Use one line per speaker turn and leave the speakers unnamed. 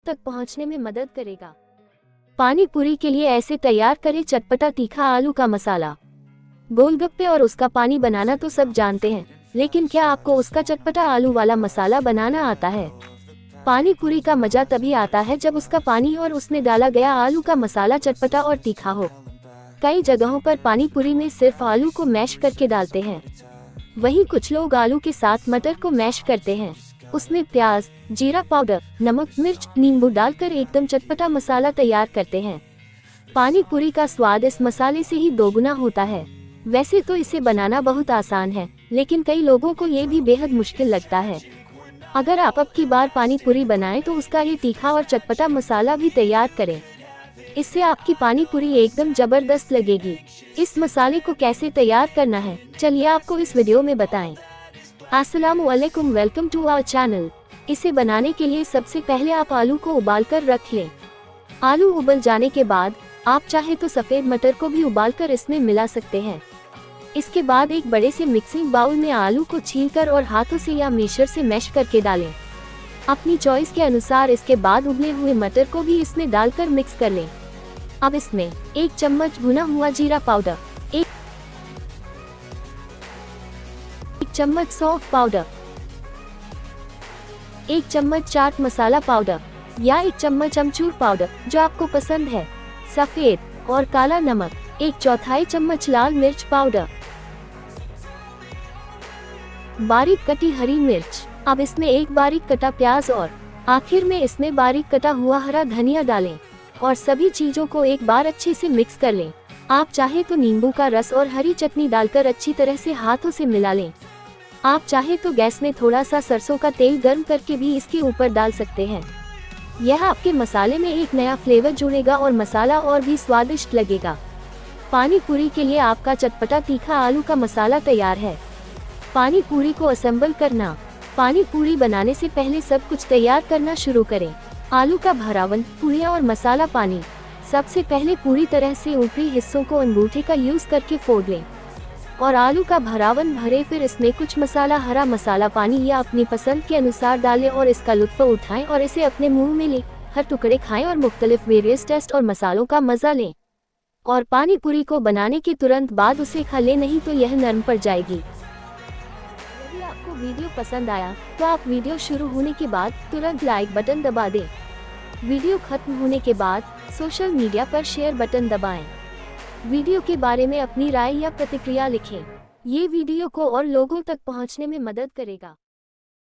तक पहुंचने में मदद करेगा। पानी पूरी के लिए ऐसे तैयार करें चटपटा तीखा आलू का मसाला। गोलगप्पे और उसका पानी बनाना तो सब जानते हैं, लेकिन क्या आपको उसका चटपटा आलू वाला मसाला बनाना आता है? पानी पूरी का मजा तभी आता है जब उसका पानी और उसमें डाला गया आलू का मसाला चटपटा और तीखा हो। कई जगहों पर पानी पूरी में सिर्फ आलू को मैश करके डालते हैं, वहीं कुछ लोग आलू के साथ मटर को मैश करते हैं। उसमें प्याज, जीरा पाउडर, नमक, मिर्च, नींबू डालकर एकदम चटपटा मसाला तैयार करते हैं। पानी पूरी का स्वाद इस मसाले से ही दोगुना होता है। वैसे तो इसे बनाना बहुत आसान है, लेकिन कई लोगों को ये भी बेहद मुश्किल लगता है। अगर आप अब की बार पानी पूरी बनाएं तो उसका ये तीखा और चटपटा मसाला भी तैयार करें। इससे आपकी पानी पूरी एकदम जबरदस्त लगेगी। इस मसाले को कैसे तैयार करना है, चलिए आपको इस वीडियो में बताएं। अस्सलामुअलैकुम, वेलकम टू आवर चैनल। इसे बनाने के लिए सबसे पहले आप आलू को उबालकर रख लें। आलू उबल जाने के बाद आप चाहे तो सफेद मटर को भी उबालकर इसमें मिला सकते हैं। इसके बाद एक बड़े से मिक्सिंग बाउल में आलू को छीलकर और हाथों से या मैशर से मैश करके डालें, अपनी चॉइस के अनुसार। इसके बाद उबले हुए मटर को भी इसमें डालकर मिक्स कर लें। अब इसमें 1 चम्मच भुना हुआ जीरा पाउडर, 1 चम्मच सौंफ पाउडर, 1 चम्मच चाट मसाला पाउडर या 1 चम्मच अमचूर पाउडर जो आपको पसंद है, सफेद और काला नमक, 1/4 चम्मच लाल मिर्च पाउडर, बारीक कटी हरी मिर्च। अब इसमें एक बारीक कटा प्याज और आखिर में इसमें बारीक कटा हुआ हरा धनिया डालें और सभी चीजों को एक बार अच्छे से मिक्स कर लें। आप चाहे तो नींबू का रस और हरी चटनी डालकर अच्छी तरह से हाथों से मिला लें। आप चाहे तो गैस में थोड़ा सा सरसों का तेल गर्म करके भी इसके ऊपर डाल सकते हैं। यह आपके मसाले में एक नया फ्लेवर जोड़ेगा और मसाला और भी स्वादिष्ट लगेगा। पानी पूरी के लिए आपका चटपटा तीखा आलू का मसाला तैयार है। पानी पूरी को असेंबल करना। पानी पूरी बनाने से पहले सब कुछ तैयार करना शुरू करें। आलू का भरावन, पूरियां और मसाला पानी। सबसे पहले पूरी तरह से ऊपरी हिस्सों को अंगूठे का यूज करके फोड़ लें और आलू का भरावन भरें। फिर इसमें कुछ मसाला, हरा मसाला पानी या अपनी पसंद के अनुसार डालें और इसका लुत्फ उठाएं और इसे अपने मुंह में लें। हर टुकड़े खाएं और मुख्तलिफ वेरियस टेस्ट और मसालों का मजा लें। और पानी पूरी को बनाने के तुरंत बाद उसे खा लें, नहीं तो यह नरम पड़ जाएगी। यदि आपको वीडियो पसंद आया तो आप वीडियो शुरू होने के बाद तुरंत लाइक बटन दबा दें। वीडियो खत्म होने के बाद सोशल मीडिया पर शेयर बटन दबाएं। वीडियो के बारे में अपनी राय या प्रतिक्रिया लिखें। ये वीडियो को और लोगों तक पहुंचने में मदद करेगा।